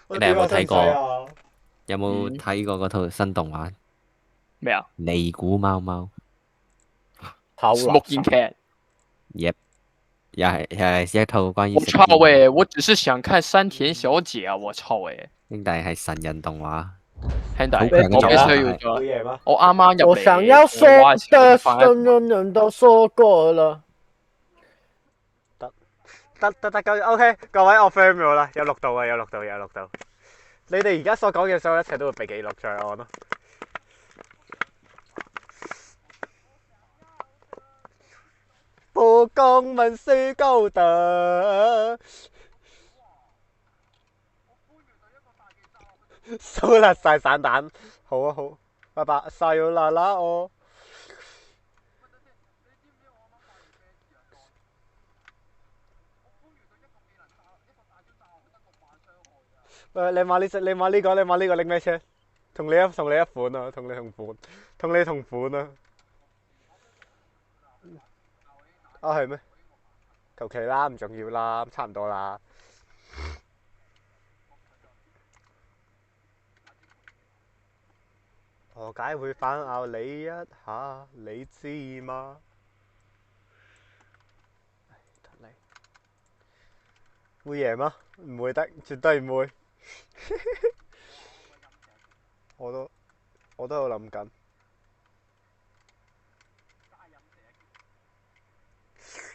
你我哋有冇屌我使唔使睇過？啊？有冇嗯，睇過嗰套新動畫咩啊《尼古貓貓》好垃？Smoking 圾。Cat。？Yep，又係一套關於我操食煙嘅，诶！我只是想看山田小姐啊！我操诶！兄弟係神人動畫，兄弟，好強嘅我必須作品，但係要咗。會贏嗎？我啱啱入我想嚟，要同你玩嘅說的，時候放喺人人都說過了。得，OK，各位我 firm 咗啦，有錄到啊，有錄到，有錄到。你哋而家所講嘅所有一切都會被記錄在案咯。不公文書高德，蘇甩晒散彈。好啊好，拜拜，晒要啦啦我。誒，你買呢個拎咩車？同你一款啊，同你同款啊。啊係咩？求其啦，唔重要啦，差唔多啦。何解會反咬你一下？你知嗎？會贏嗎？唔會得，絕對唔會。我都我都有諗緊。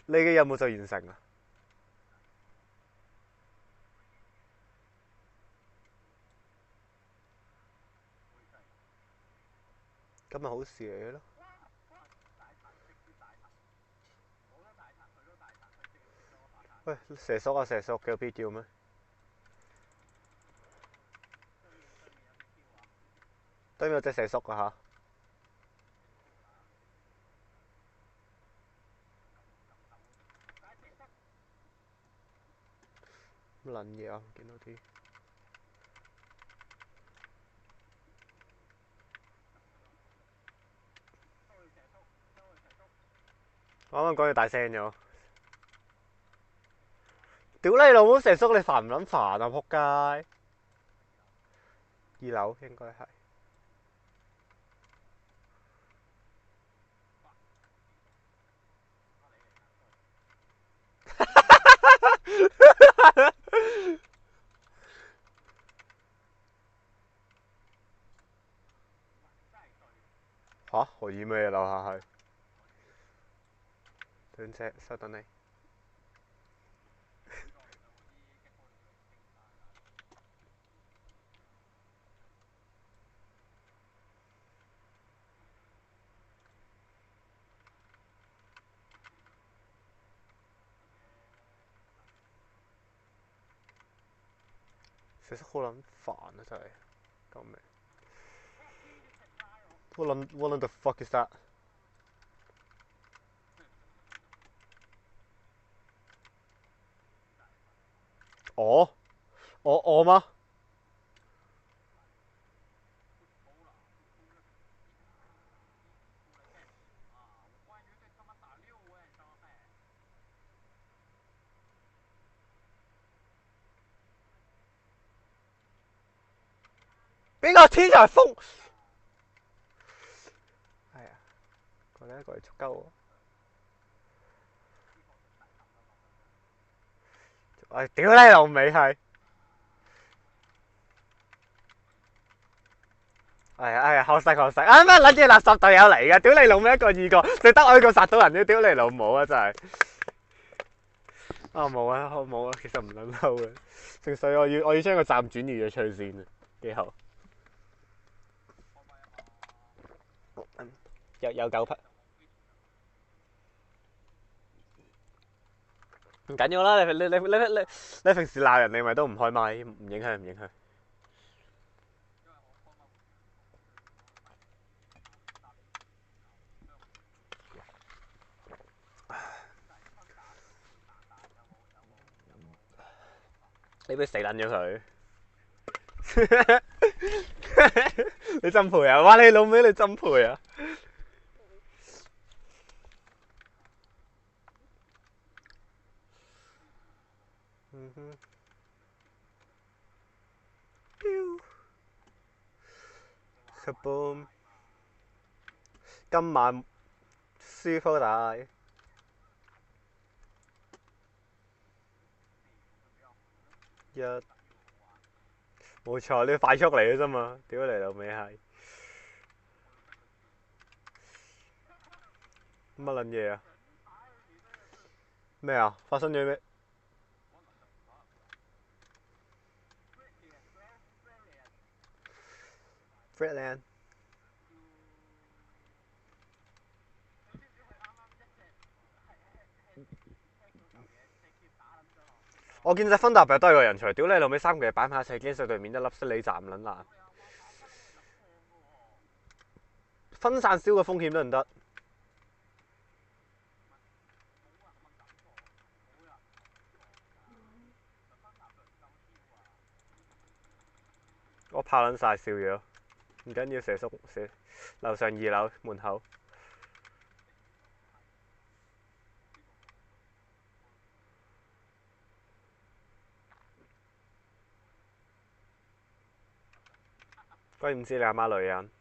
你嘅任務就完成啦。咁咪好事嚟嘅咯。喂，蛇叔啊蛇叔，有必要咩？對面有隻蛇叔啊嚇。乜撚嘢啊？見到啲。我啱啱講嘢大聲咗。屌你老母蛇叔，你煩唔撚煩啊？仆街！二樓應該係。嚇？何以咩樓下係？兩隻收等你。蛇叔好撚煩啊！真係，救命！What the fuck is that？我我嗎？邊個天才風？係啊，過嚟捉鳩我！唉，屌你老味係！係啊，學識學識，啊乜撚嘢垃圾隊友嚟㗎？屌你老味一個二個，淨得我一個殺到人啫！屌你老母啊！真係。啊冇啊，我冇啊，其實唔撚嬲嘅，純粹我要將個站轉移咗出去先啊，幾好。有9匹，唔緊要啦，你平時鬧人你咪都唔開麥，唔影響唔影響。你俾死撚咗佢！你真賠啊！哇！你老味你真賠啊！ Kaboom！今晚舒服大。冇錯，呢快速嚟嘅啫嘛，屌你老味係乜撚嘢啊？咩啊？發生咗咩？Fredland，我見隻芬達幣都係個人才，屌你老味3個嘢擺埋一齊，驚死對面一粒色你斬唔撚爛。分散燒嘅風險得唔得？我怕撚晒笑咗，唔緊要，蛇叔樓上2樓門口。鬼唔知你阿媽女人，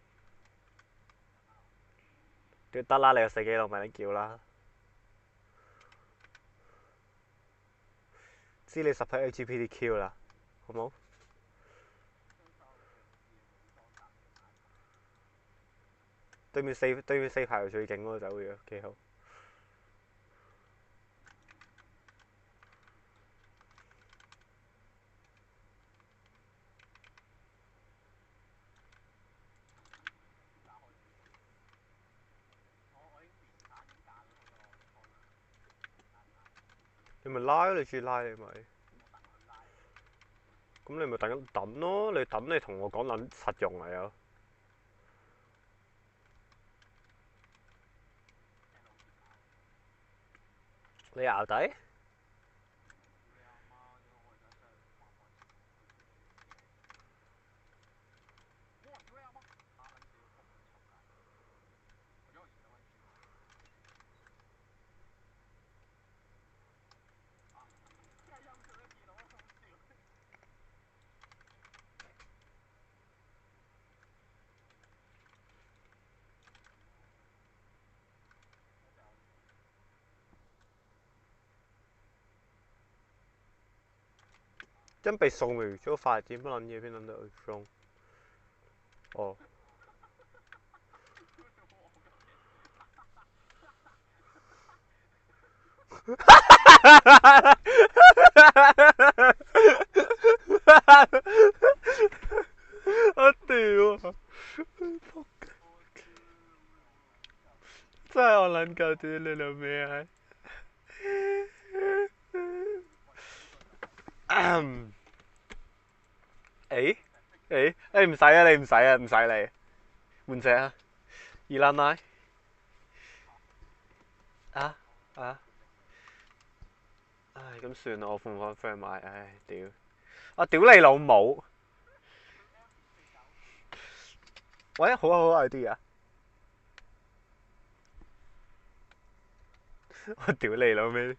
得啦，你個死基佬咪你叫啦。知你10批 LGBTQ 啦，好冇？對面四排最勁嗰個走咗，幾好。你咪拉咯，你中意拉你咪。咁你咪等咯，你等你同我講撚實用啊又。你淆底？真被送回咗發展乜撚嘢？邊撚到去送？哦。我屌啊！真係我撚夠屌你老味啊！唔使啊，你唔使啊，唔使你換隻啊，二撚奶啊啊！唉，咁算啦，我換翻 friend 買，唉屌！我屌你老母！喂，好啊好啊 idea 啊！我屌你老味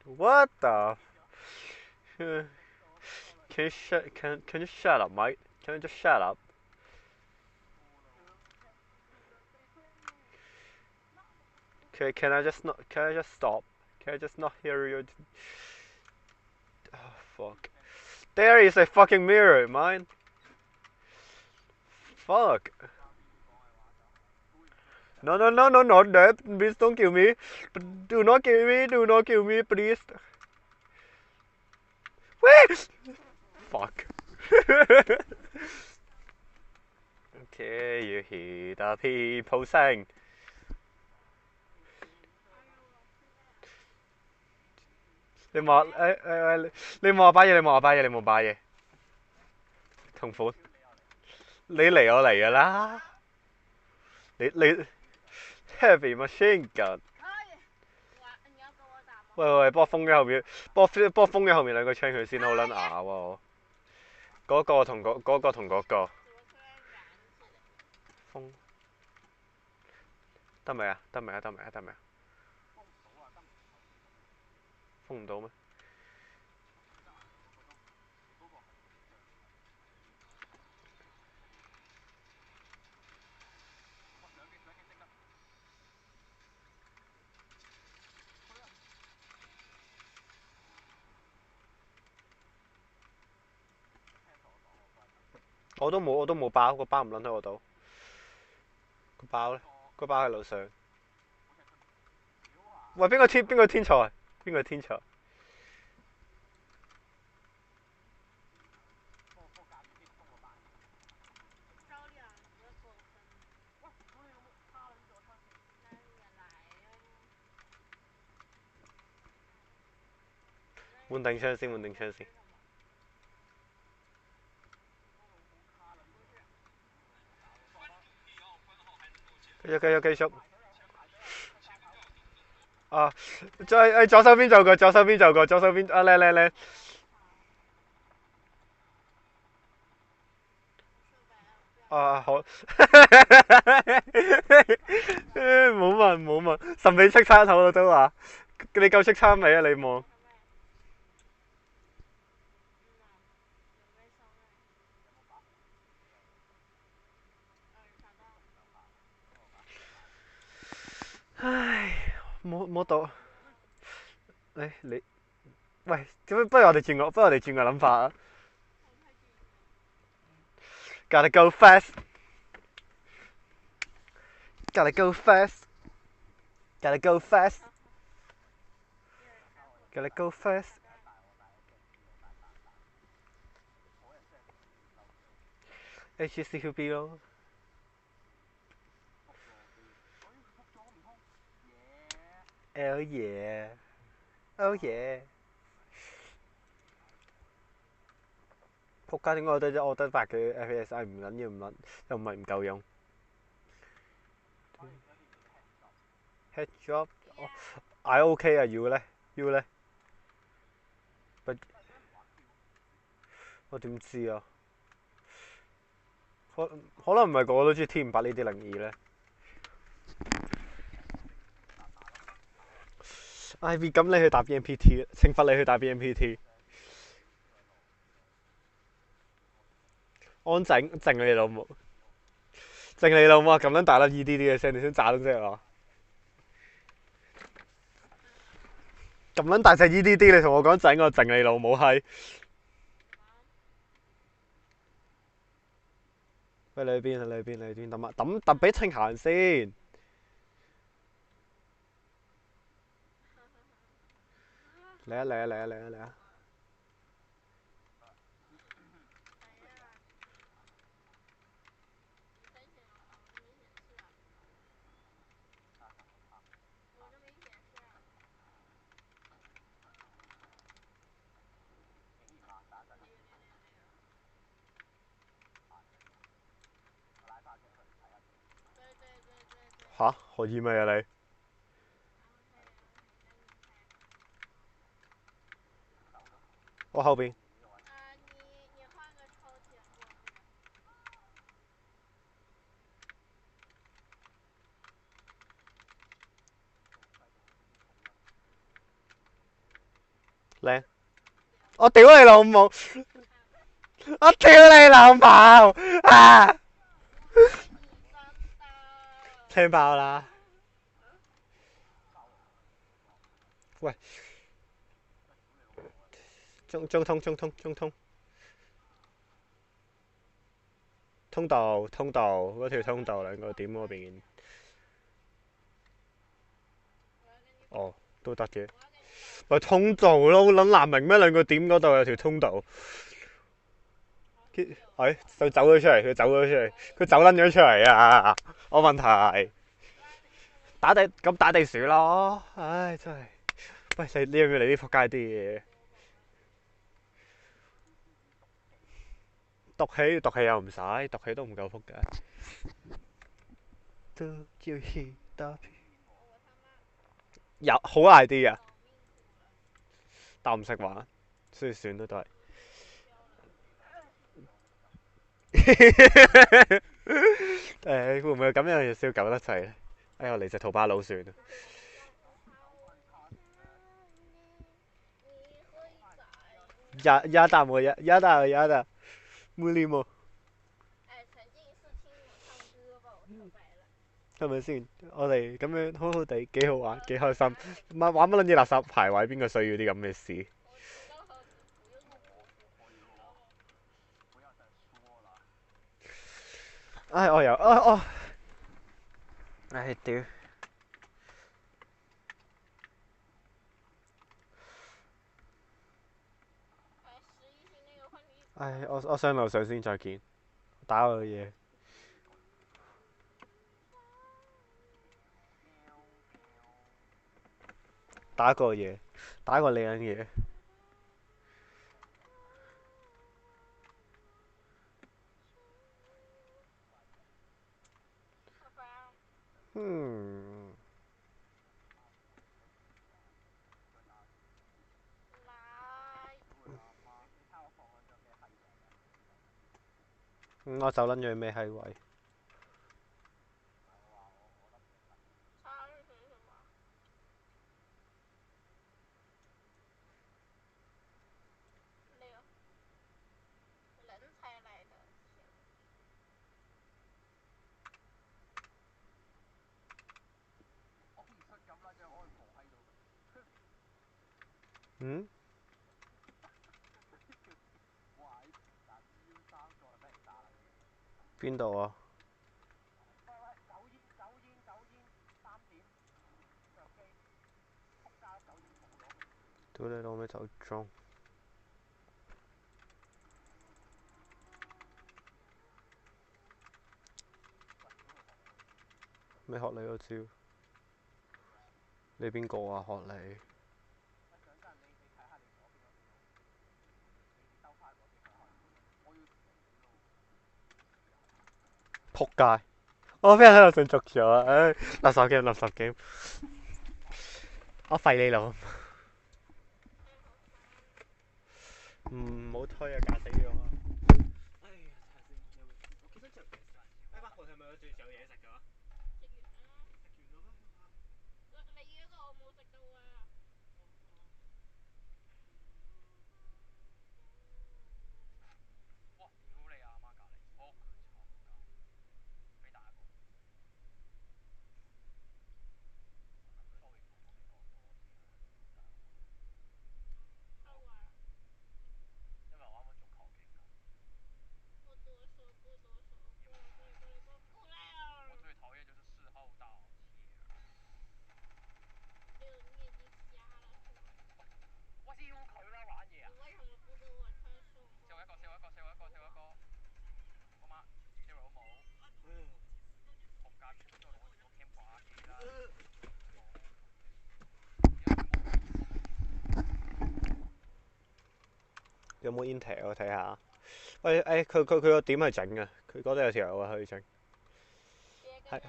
！What the? Can you shut up, mate? Can you just shut up? Can I just not? Can I just stop? Can I just not hear you? Oh fuck! There is a fucking mirror, mine. Fuck! No, not that. Please don't kill me. Do not kill me. Do not kill me, please. Wait! Fuck. Okay, you hear the people sing. 你望你望我把嘢，你望我把嘢，你望把嘢。同款。你嚟我嚟㗎啦。你 heavy machine gun。喂，幫我封喺後面，幫我封喺後面兩個槍佢先，好撚牙喎。嗰個同嗰個。封。得未啊？得未啊？封唔到咩？我都冇包，個包唔撚喺我度。個包咧，個包喺樓上。喂，邊個天才？邊個天才？換定槍先，換定槍先。繼續。啊！再左手邊就個，左手邊啊靚。啊好。冇問，神秘色餐好啦都話。你夠識餐未啊？你望。唉，冇到。你，喂，點不如我哋轉個諗法啊！Gotta go fast. Gotta go fast. Gotta go fast. Gotta go fast. HCQB 咯。Oh yeah. Oh yeah. 仆街點解我得8嘅 FPS 唔撚要唔撚，又唔係唔夠用。Head drop，I OK 啊，U 咧，我點知啊？可能唔係個個都中意 T58呢啲靈異咧。Ivy 咁你去打 BMPT， 懲罰你去打 BMPT。安靜你老母，靜你老母啊！咁撚大粒 EDD 嘅聲，你先炸到啫啊！咁撚大隻 EDD， 你同我講靜，我靜你老母閪！喂，你去邊啊？你去邊？等啊！揼俾清行先。嚟啊！吓？何以味啊你？我後邊。靚！我屌你老母！我屌你老母！啊！聽爆啦！喂，中通嗰條通道兩個點嗰邊。哦，都得嘅。咪通道咯，撚難明咩？兩個點嗰度有條通道。佢走咗出嚟，佢走撚咗出嚟啊！我問題打地鼠咯，唉真係。喂，你要唔要嚟啲仆街啲嘢？讀氣又唔使，讀氣都唔夠仆街。都要去打屁。有好 idea 啊，但我唔識玩，所以算啦都係。會唔會咁樣又笑狗得滯咧？哎呀，嚟隻桃巴佬算啦。呀得，冇理冇。係咪先？我哋咁樣好好地，幾好玩，幾開心。玩乜撚嘢垃圾排位？邊個需要啲咁嘅事？唉，我又哦，唉屌！唉，我上樓上先再見，打我嘅嘢，打個嘢，打個靚嘢。嗯，我走撚咗咩閪位？嗯？邊度啊？屌你老味走鐘！咩學你嗰招？你邊個啊？學你？仆街！我俾人喺度上續咗啊！唉，垃圾 game，垃圾 game，我廢你老！唔好推啊，架死咗啊！哎呀，我見到着嘢食。8號係咪有仲有嘢食㗎？食完啦咩？你嗰個我冇食到啊！哇！屌你阿媽隔離屋，俾大個。因為我啱啱仲求勁㗎。我最討厭就是4號到。我屌佢啦玩嘢啊！笑一個，笑一個，笑一個，笑一個。我媽笑老母。仆街，全部都攞住個 cam 掛機啦。有冇 Intel 我睇下？喂，誒佢個點係整嘅，佢嗰度有條友啊可以整。係。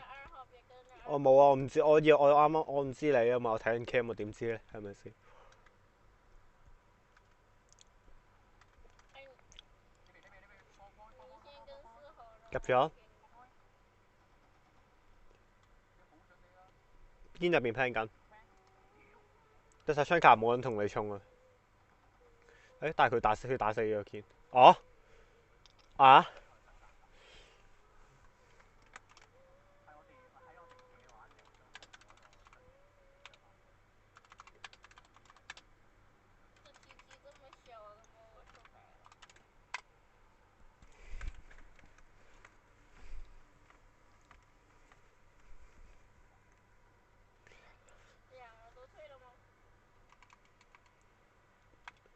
我冇啊！我唔知，我啱啱我唔知你啊嘛，我睇緊 cam 我點知咧？係咪先？入咗？邊入邊 plan 緊？得晒槍甲冇人同你衝啊！誒，但係佢打死咗件。哦？啊？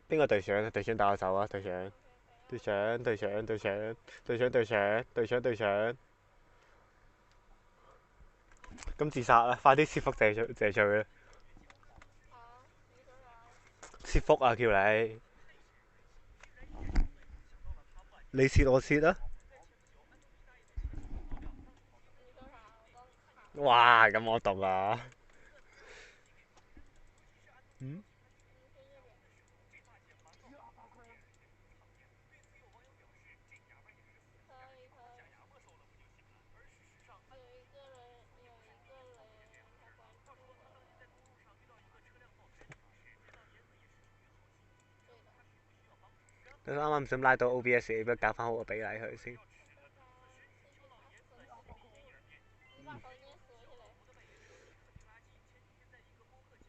邊個隊長？隊長帶我走啊！隊長，隊長，隊長，隊長，隊長，隊長，隊長，隊長。咁自殺啦！快啲切腹謝罪啦！切腹啊！叫你，你切我切啊！哇！咁我懂啊！嗯？你啱啱唔想拉到 OBS，你不如搞翻好個比例佢先。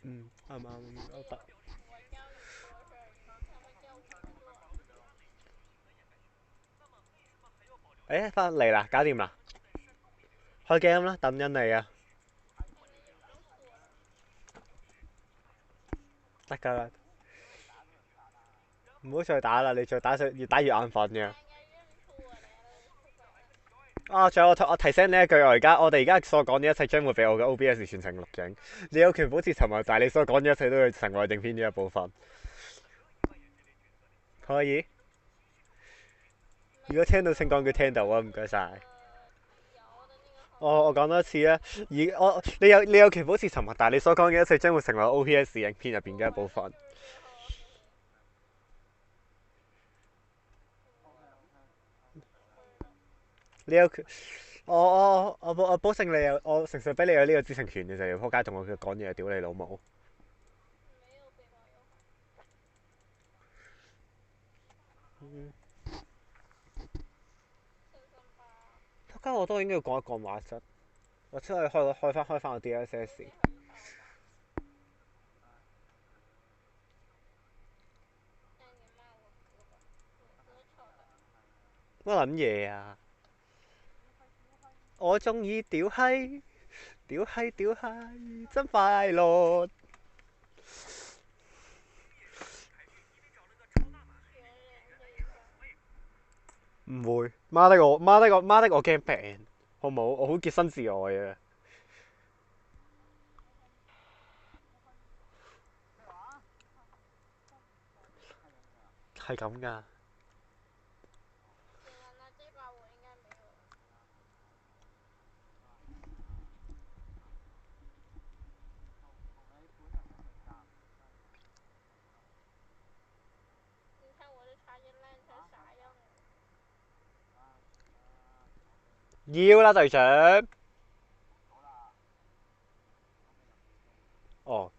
嗯，啱啱都得。誒，翻嚟啦，搞掂啦！開 game 啦，等緊你啊！得㗎啦，唔好再打啦！你再打越打越眼瞓嘅。啊！仲有我提醒你一句，我哋而家所講嘅一切將會俾我嘅 OBS 全程錄影。你有權保持沉默，但係你所講嘅一切都會成為影片嘅一部分。可以？如果聽到請講句聽到啊，唔該晒。我講多次啊，你有權保持沉默，但係你所講嘅一切將會成為 OBS 影片入邊嘅一部分。你有權，我保證你有，我誠實俾你有呢個知情權嘅就係仆街同我講嘢，屌你老母！仆街我都應該要講一講畫質，我出去開翻個 DSS。乜撚嘢啊？我中意屌閪，屌閪屌閪，真快樂。唔會，媽的我驚病，好冇？我好潔身自愛啊！係咁噶。要啦，隊長。哦。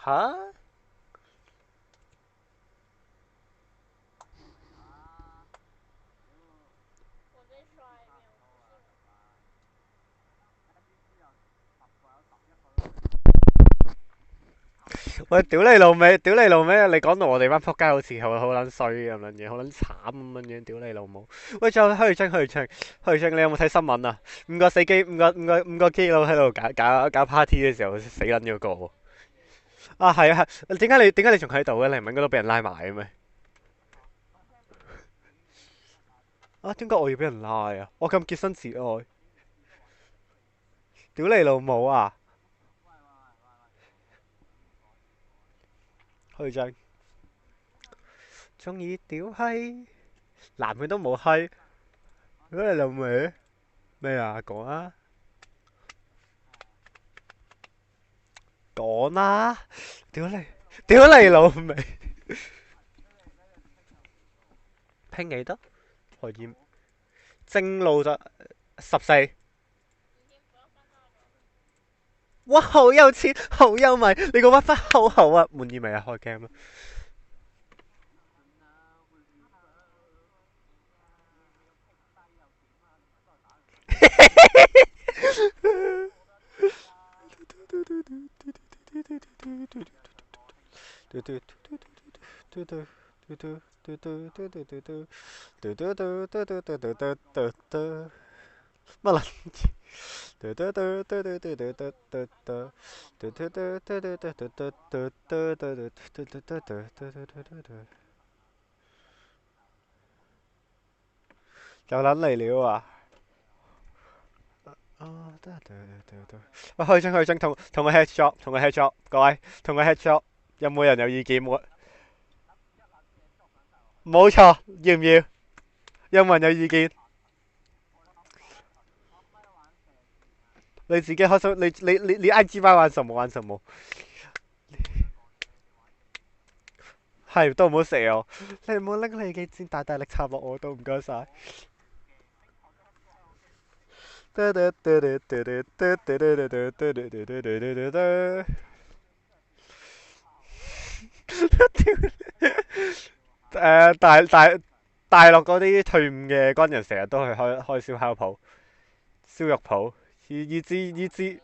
吓？喂，屌你老味！屌你老味！你講到我哋班仆街好似好撚衰咁樣嘢，好撚慘咁樣，屌你老母！喂，仲有虛稱，你有冇睇新聞啊？五個基佬喺度搞 party 嘅時候死撚咗個。啊，係啊係，點解你仲喺度嘅？你唔係應該都俾人拉埋嘅咩？啊，點解我要俾人拉啊？我咁潔身自愛，屌你老母啊！虛稱，中意屌閪，男嘅都冇閪，屌你老味咩啊？講啊！講啦！屌你老味！拼幾多？何燕正路就14。哇！好有錢，好有米，你個屈忽好好啊！滿意未啊？開 game 啦！乜撚？又撚嚟了啊！喂，去爭，同個 headshot，各位，同個 headshot，有冇人有意見冇？冇錯，要唔要？有冇人有意見？你自己開心，你 IG 班玩什麼？係都唔好射我，你唔好拎你嘅箭大力插落我度，唔該晒。大陸嗰啲退伍嘅軍人成日都去開燒烤鋪、燒肉鋪，依知，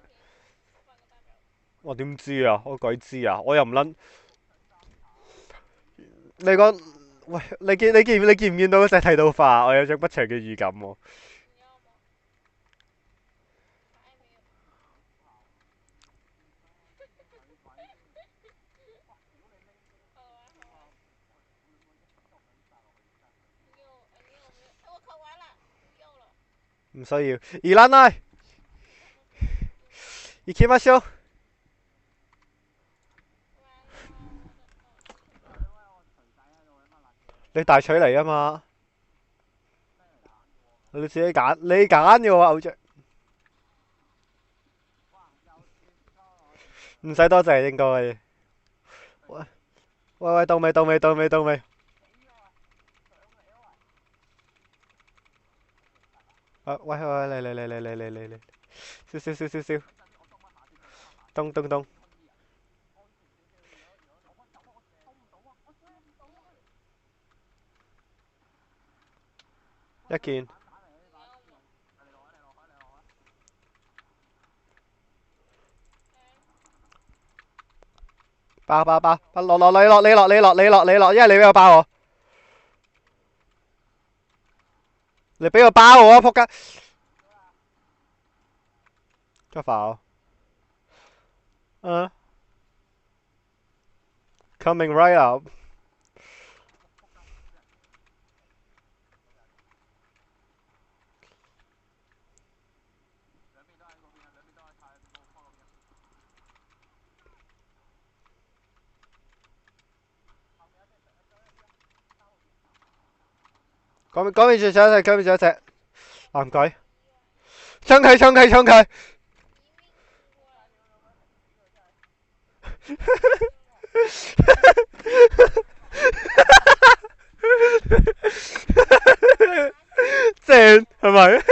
我點知啊？我鬼知啊！我又唔撚。你講，喂，你見唔見到嗰隻剃刀化？我有種不祥嘅預感喎。唔需要。いらない。行きましょう。你大取嚟啊嘛？你自己揀，你揀嘅喎，偶像。唔使多謝應該。喂，到未？喂，嚟，燒，咚，一件。包，落，你落，因為你俾個包我，你俾個包我啊！仆街，做否？Coming right up。嗰邊仲有一隻，唔該，衝佢！正係咪？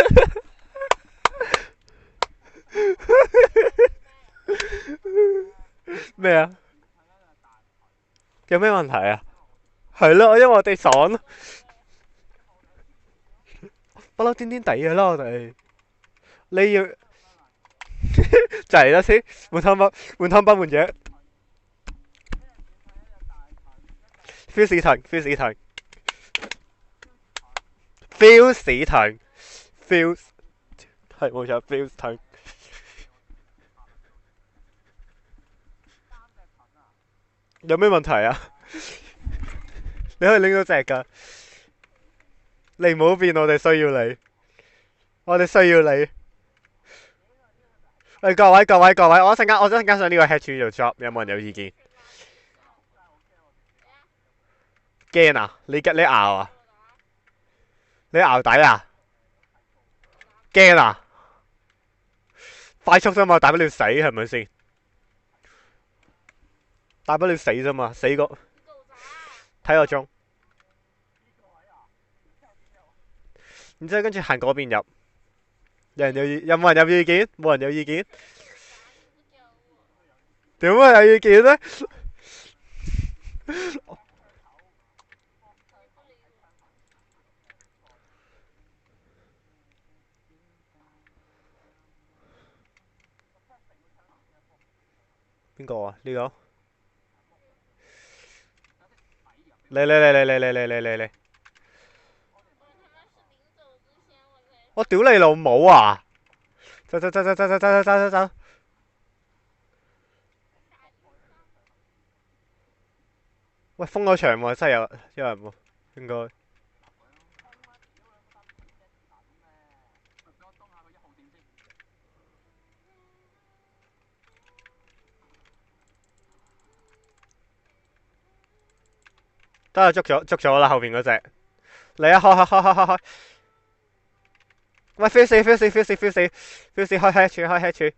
咩啊？有咩問題啊？係咯，因為我哋爽咯，不嬲癲癲地嘅啦，我哋。你要就嚟啦先，換湯不換藥。feel 屎騰，feel 係冇錯，feel 騰。有咩問題啊？你可以拎到隻㗎，你唔好變，我哋需要你，喂，各位，我一陣間上呢個 head 處做 job，有冇人有意見？驚啊！你熬啊？你熬底啊？驚啊！快速啫嘛，大不了死係咪先？大不了死啫嘛，死個睇個鐘，然之後跟住行嗰邊入。有冇人有意見？冇人有意見？點會有意見呢？邊個啊？呢個？嚟！我屌你老母啊！走！喂，封咗場喎，真係有人喎，應該。得啦，捉咗啦，後邊嗰隻。嚟啊！開！喂 ，feel 死！開 head 處。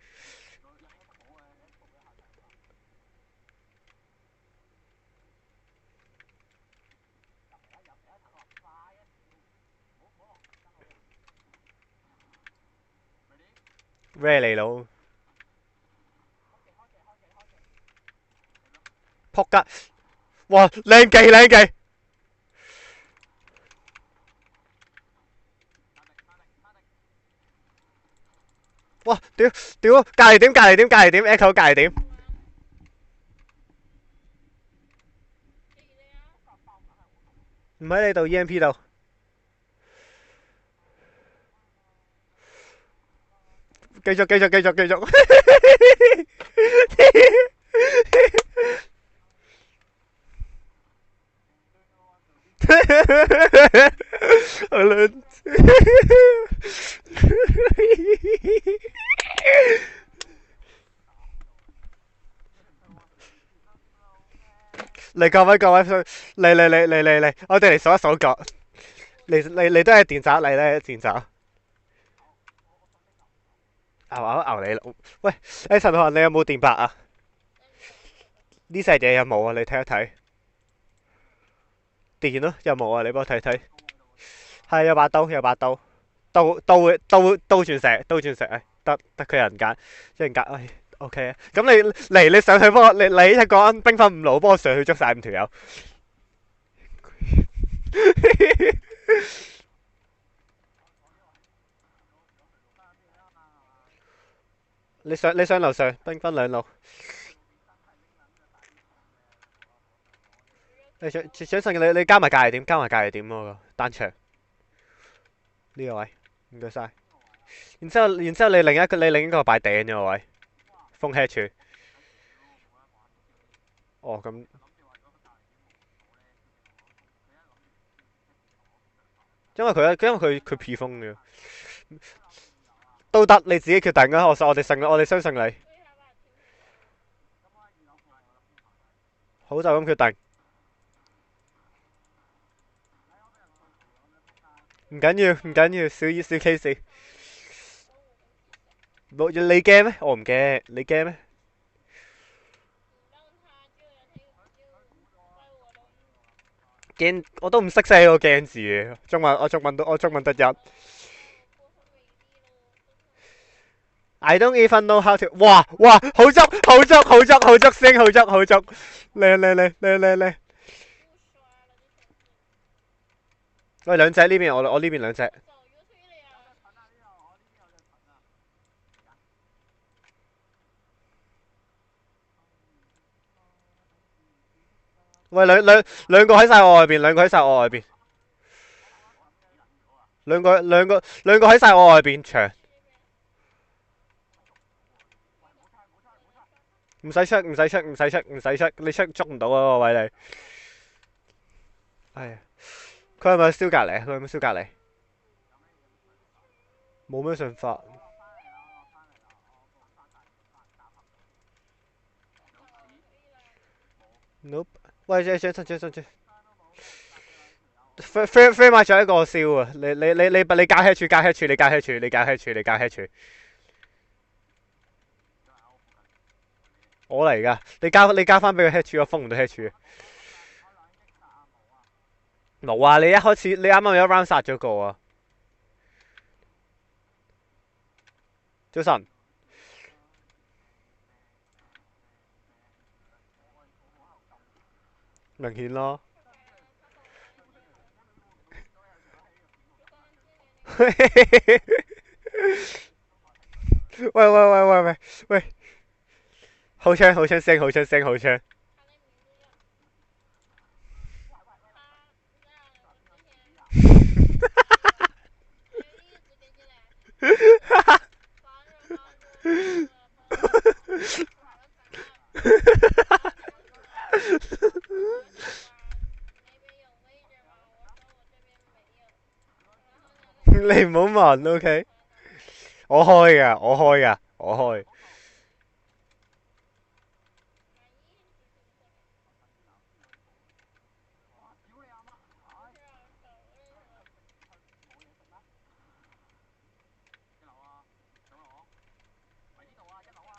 咩嚟佬？仆街！哇，靚技靚技！哇，屌屌，隔離點隔離點隔離點 echo 隔離點。唔喺你度 EMP 度。繼續繼續繼續繼續。好撚嚟各位各位，嚟，我哋嚟數一數角。你都係電閘，你都係電閘。牛你老，喂！誒陳浩，你有冇電白啊？呢隻嘢有冇啊？你睇一睇。電咯，有冇啊？你幫我睇睇。係有把刀，有把刀，刀鑽石，刀鑽石，得佢人揀，一人揀，唉 OK 啊。咁你上去幫我，你一講兵分5路，幫我上去捉晒5條友。你上樓上，兵分2路。想信你加埋隔離點，加埋隔離點嗰個單場呢個位，唔該晒。然之後你另一個擺頂嗰個位，風 head 處。哦咁，因為佢 P 風嘅，都得你自己決定啊！我哋相信你。好就咁決定。唔緊要，小 case。你驚咩？我唔驚，你驚咩？驚我都唔識寫個驚字嘅，我中文得一。I don't even know how to。哇，好足，聲好足，嚟。喂，兩隻呢邊，我呢邊兩隻。喂，兩個喺晒我外邊，兩個喺晒我外邊，兩個喺晒我外邊牆。唔使出，你出捉唔到啊個位你。哎呀，佢係咪燒隔離？冇咩信法。Nope。喂，張，friend 買咗一個燒啊！你加 head 柱。我嚟噶，你加翻俾個 head 柱，我封唔到 head 柱。冇啊！你啱啱有一 round 殺咗個啊！早晨。明顯咯。喂！好槍聲。你唔好問 ，OK？我開噶。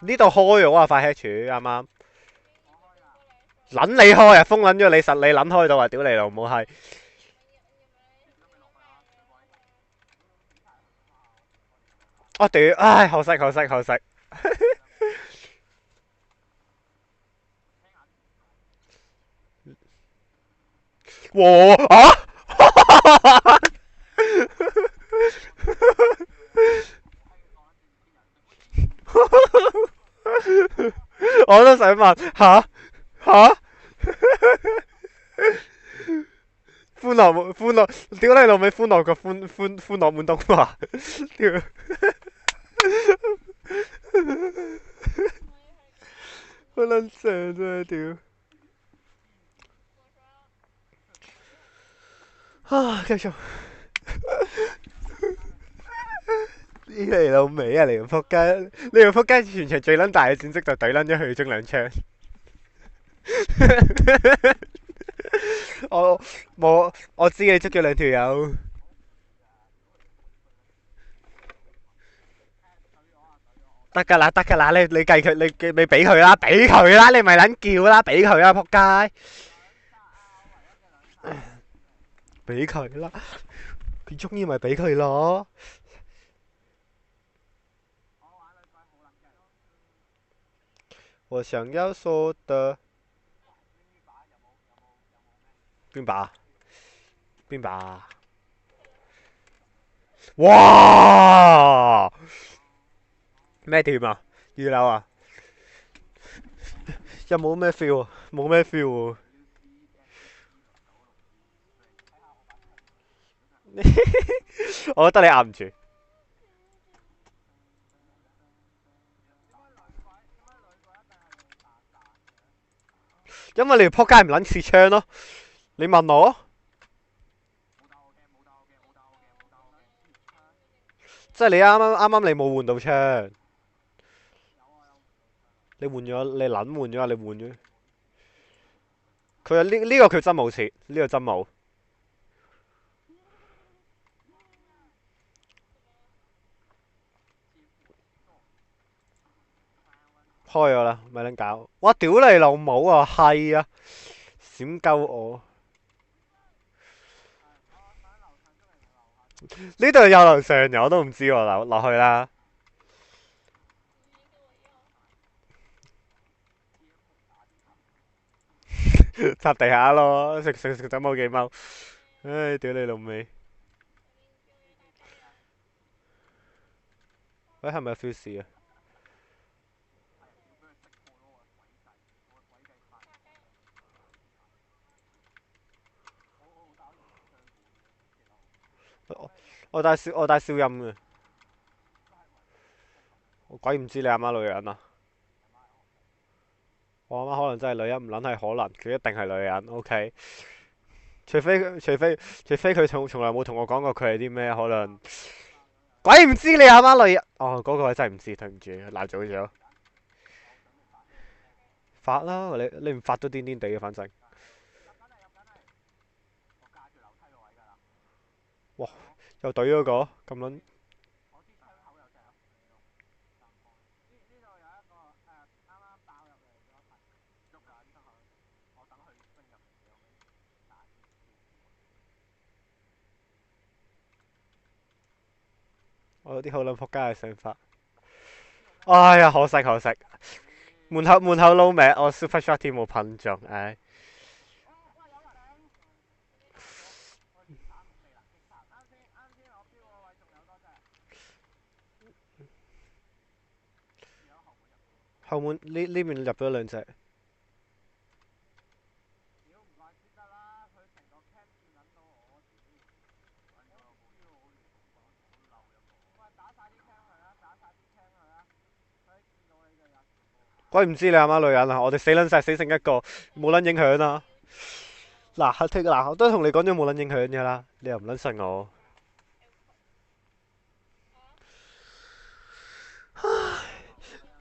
呢度開咗啊！塊 head 柱啱啱。撚你開啊！封撚咗你實你撚開到啊！屌你老母係。我屌，唉，可惜可惜可惜。哇啊！我都想問吓，歡樂，屌你老味，歡樂個歡樂滿東華，屌！好撚正真係屌！啊，繼續。你老味啊！你個仆街，你個仆街全場最撚大嘅戰績就懟撚咗佢中兩槍。我知你捉咗兩條友。得㗎啦，得㗎啦，你計佢，你俾佢啦，俾佢啦，你咪撚叫啦，俾佢啦，仆街，俾佢啦，佢中意咪俾佢咯。我想要說的邊把？邊把？哇！咩店啊？二樓啊？有冇咩 feel 啊？冇咩 feel 喎。我覺得你壓唔住，因為你條撲街唔撚似槍咯。你問我，即係你啱啱你冇換到槍，你換咗，你撚換咗啊！你換咗，佢呢個佢真冇切，呢個真冇。開咗啦，咪撚搞！哇！屌你老母啊，係啊，閃鳩我！呢度有樓上嘅，我都唔知喎，落去啦。插地下咯，食咗冇幾踎。唉，屌你老味！喂，係咪有 fuse 啊？我帶消音嘅，我鬼唔知你阿媽女人啊！我阿媽可能真係女人，唔撚係可能，佢一定係女人。OK，除非佢從來冇同我講過佢係啲咩，可能鬼唔知你阿媽女人。哦，嗰個我真係唔知，對唔住，鬧早咗。發啦，你唔發都癲癲地嘅，反正。哇！又懟咗個咁撚。我有啲好撚仆街嘅想法。哎呀，可惜可惜，門口撈名，我 Super Shot 添冇噴中，唉。後門呢邊入咗兩隻。鬼唔知你阿媽女人啊！我哋死撚晒，死剩一個，冇撚影響啦。嗱，我都同你講咗冇撚影響嘅啦，你又唔撚信我。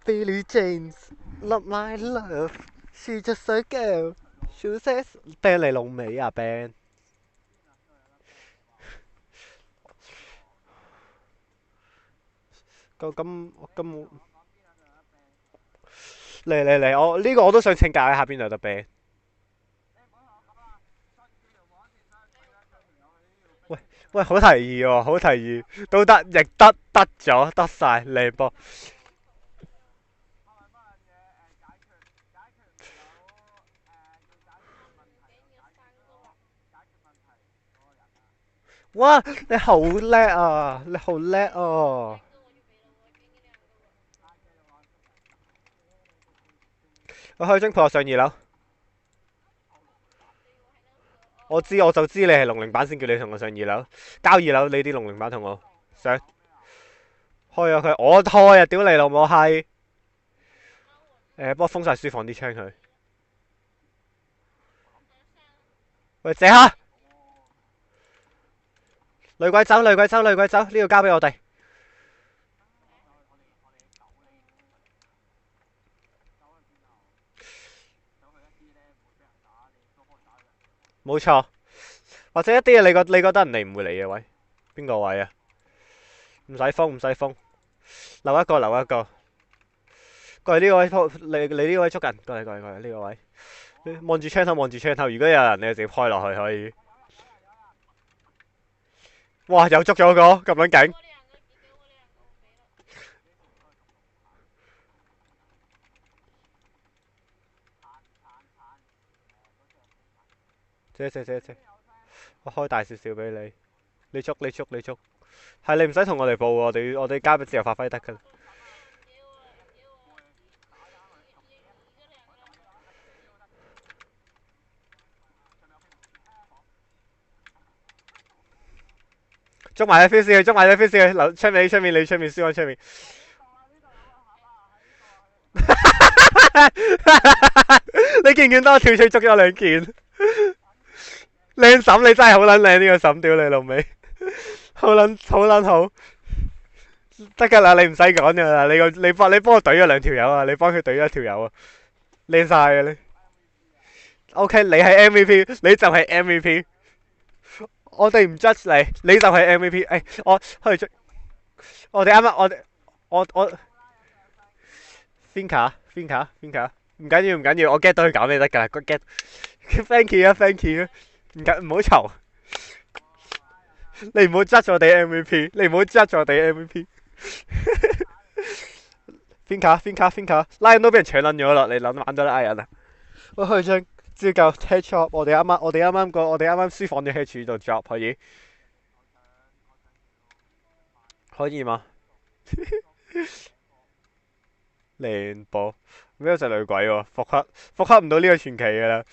Billie Jean, not my love, she just a girl. She says， 掟你老味啊 Ben。咁嚟，我呢個我都想請教一下邊度有得 ban。喂，好提議喎，好提議，都得，亦得咗，得晒，靚波。哇！你好叻啊！你好叻哦！我開張鋪上2樓。我知，我就知你係龍靈版先叫你同我上2樓，交2樓你啲龍靈版同我上。開咗佢，我開啊！屌你老母閪！幫我封晒書房啲窗佢。喂，借下！女鬼走，女鬼走，女鬼走，呢個交俾我哋。冇錯，或者一啲嘢你覺得人哋唔會嚟嘅位，邊個位啊？唔使封，唔使封，留一個，留一個。過嚟呢個位鋪，你呢個位捉人，過嚟呢個位。望住窗頭，望住窗頭。如果有人，你就直接開落去可以。哇！又捉咗個咁撚勁。借，我開大少少俾你。你捉。係你唔使同我哋報，我哋交俾自由發揮得㗎。捉埋你 face 佢，捉埋你 face 佢，留出面，你出面，輸喺出面。你見唔見到我跳出捉咗2件？靚嬸你真係好撚靚，呢個嬸，屌你老味，好撚好。得㗎啦，你唔使講㗎啦，你幫我懟咗2條友啊，你幫佢懟咗1條友啊，靚晒啊你。OK， 你係 MVP，你就係 MVP。我哋唔 judge 你，你就係 MVP。我去我哋啱啱我 Finca 唔緊要，我 get 到佢搞咩得㗎啦，我 get。Thank you 啊，thank you 啊，唔好嘈。你唔好 judge 我哋 MVP， 你唔好 judge 我哋 MVP。Finca，拉人都俾人搶撚咗啦，你諗玩咗啦，嗌人啊！我去張照舊 head shop，我哋啱啱書房嘅 head 處度 job 可以嗎？靚波，咩隻女鬼喎？復刻唔到呢個傳奇噶啦。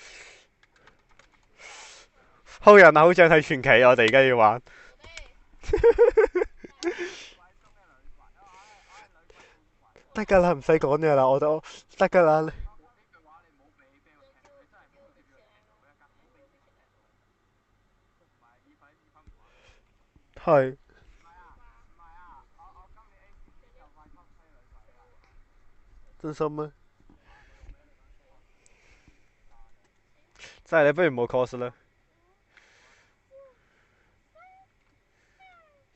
好人偶像係傳奇，我哋而家要玩。得㗎啦，唔使講嘢啦，我都得㗎啦。係。真心咩？真係你不如唔好 cos 啦。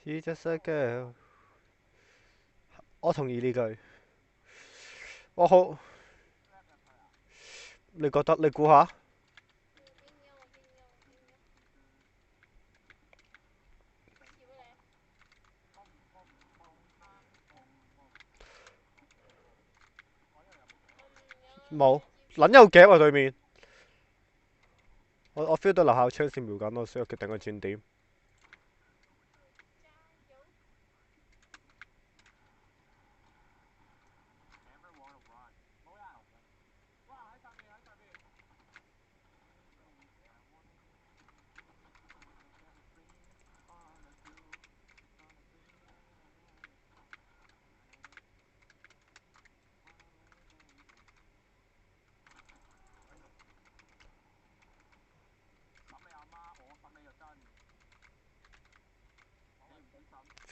She's just a girl。我同意呢句。我好，你覺得？你估下？冇，撚有夾啊對面。我 feel 到樓下有槍線瞄緊我，所以我決定去轉點。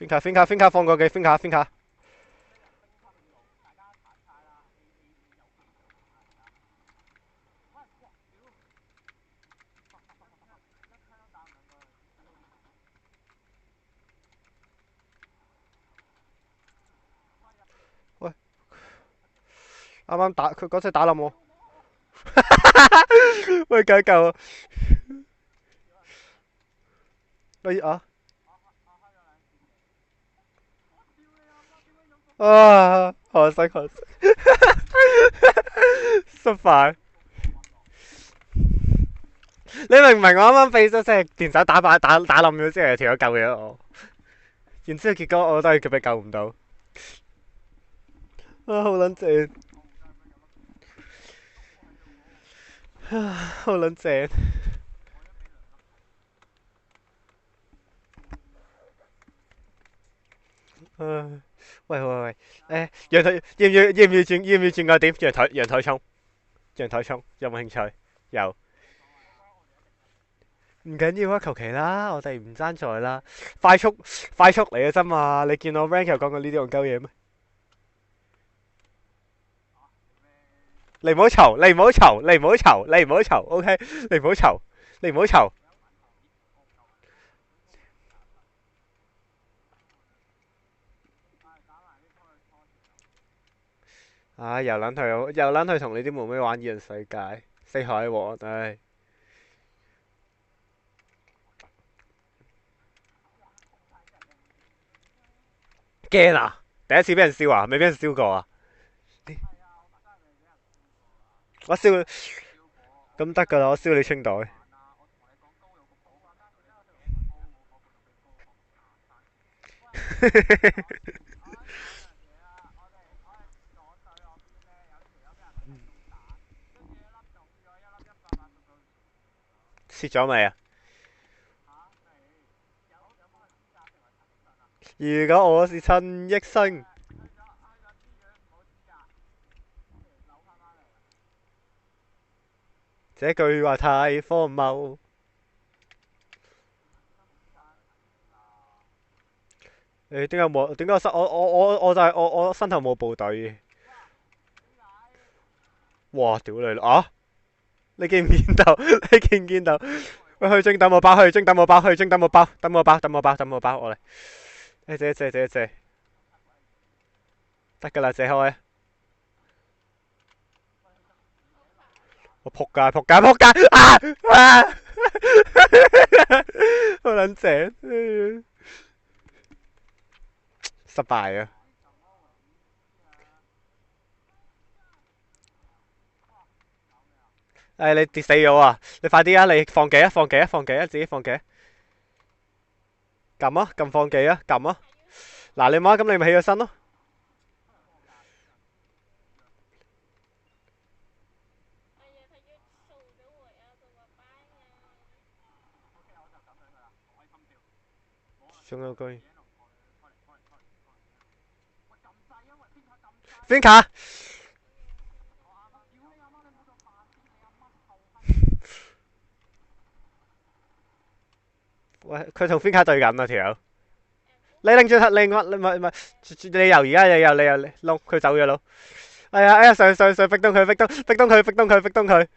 Finca 放過機，Finca。喂，啱啱打佢嗰隻打冧我。喂，救啊！喂啊！啊！可惜可惜，失敗。你明唔明我啱啱俾咗隻電手打冧咗之後，條友救咗我，然之後結果我都係佢俾救唔到。啊，好撚正！啊，好撚正！啊，喂喂喂，陽台要唔要轉個點？陽台衝，有冇興趣？有。唔緊要啊，求其啦，我哋唔爭在啦。快速嚟嘅啫嘛，你見我 rank 又講過呢啲戇鳩嘢咩？你唔好嘈，你唔好嘈，你唔好嘈，你唔好嘈，OK？你唔好嘈，你唔好嘈。唉，又撚去同你啲妹妹玩二人世界，四海王，唉，驚啊！第一次俾人燒啊，未俾人燒過啊！我燒咁得噶啦，我燒你清袋。蝕咗未啊？如果我是陳奕迅，這句話太荒謬。點解冇？點解我就係我身後冇部隊嘅？哇！屌你啦！啊！你見唔見到？你見唔見到？喂，去蒸等我包，去蒸等我包，去蒸等我包，等我包，等我包，等我包，我嚟。借，得噶啦，借開。我仆街啊！好撚正，失敗啊！你跌死咗啊！你快啲啊！你放幾啊？自己放幾啊？撳啊！撳放幾啊？撳啊！嗱，你冇咁你咪起咗身咯。仲有句邊卡？喂，佢同邊卡對緊啊條友。你拎住你唔係你由而家你又窿佢走咗佬。哎呀上逼東佢。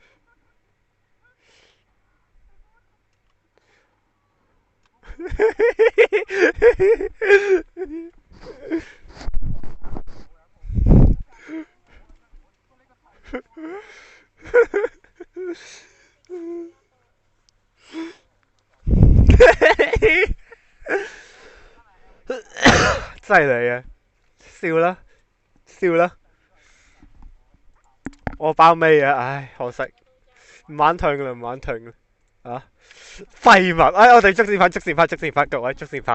真係你啊！笑啦！我包尾啊！唉，可惜唔玩turn啦，唔玩turn啦。啊！廢物！我哋捉線牌，各位捉線牌。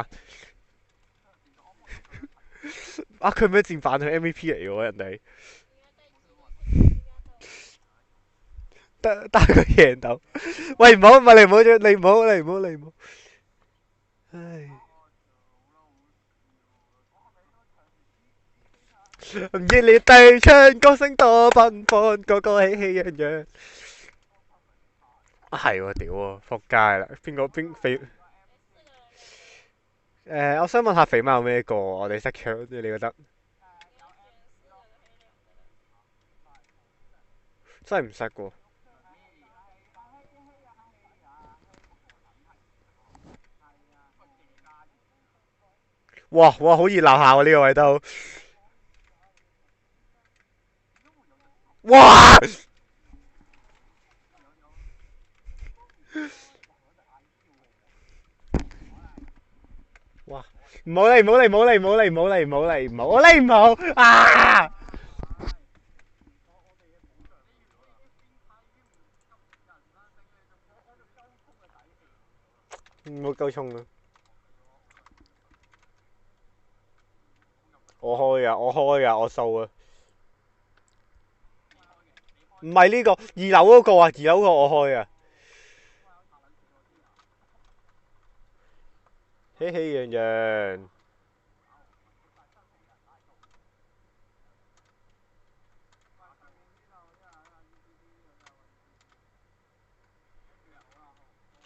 啊！佢咩戰犯？佢 MVP 嚟嘅喎，人哋得佢贏到。喂，唔好，你唔好。唉，唔熱烈地唱，歌聲多奔放，個個喜氣洋洋。啊係喎，屌喎，仆街啦！邊肥？我想問下肥貓有咩歌？我哋識唱，你覺得？真係唔識喎。哇，好熱鬧下喎呢個位都。哇！哇！唔好嚟，唔好嚟，唔好嚟，唔好嚟，唔好嚟，唔好嚟，唔好嚟，唔好啊！唔好夠衝啊！我開啊！我開啊！我掃啊！唔係呢個二樓嗰個啊！二樓嗰個我開啊！喜喜洋洋。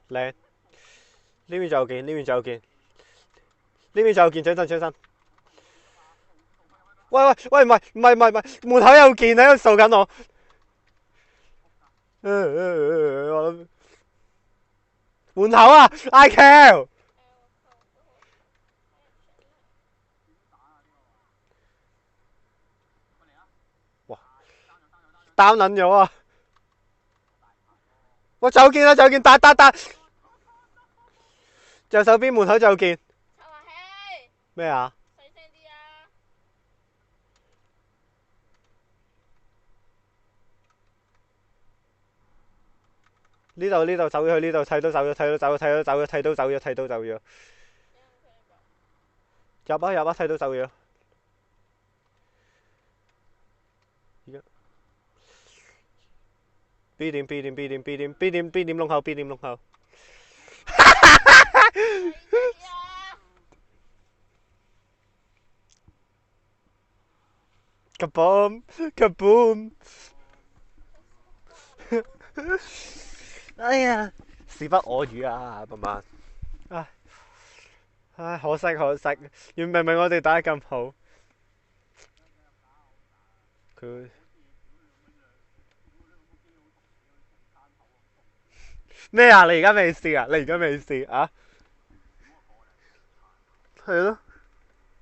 靚，呢邊就有件，呢邊就有件，呢邊就有件，張身。喂喂喂，唔係唔係唔係唔係，門口有件喺度掃緊我。我諗門口啊 ，I kill。哇，擔撚咗啊！我就見啦，就見，打！右手邊門口就見。咩啊？呢度走咗去呢度，睇到走咗，睇到走咗，睇到走咗，睇到走咗。入啊，睇到走咗。而家 B 點窿口 B 點窿口。kaboom！哎呀，時不我與啊，慢慢。唉，可惜，明明我哋打得咁好。佢咩啊？你而家未試啊？啊？係咯，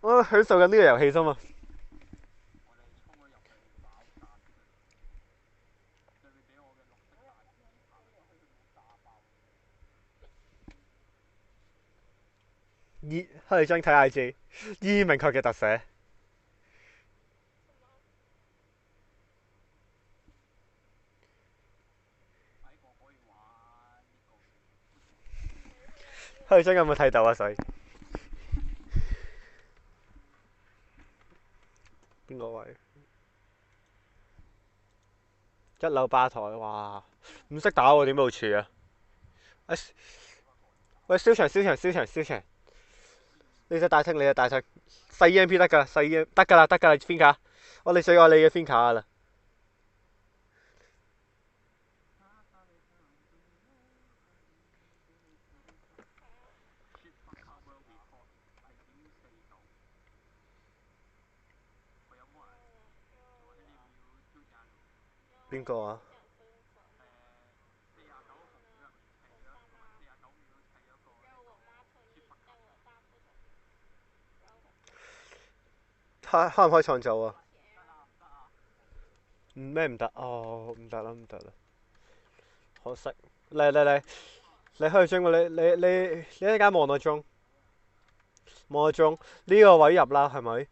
我享受緊呢個遊戲啫嘛。黑你張睇 IG， 明確嘅特寫。黑你張有冇睇到啊？水邊個位？一樓吧台，哇！唔識打喎，點部署啊？喂，燒場！你隻大清，細 EMP 得㗎，細 EMP 得㗎啦，Fin 卡，我哋最愛你嘅 Fin 卡啦。邊個啊？開唔開創造啊？咩唔得？哦，唔得啦，可惜。嚟，你可以將你一間望個鐘，呢個位入啦，係咪？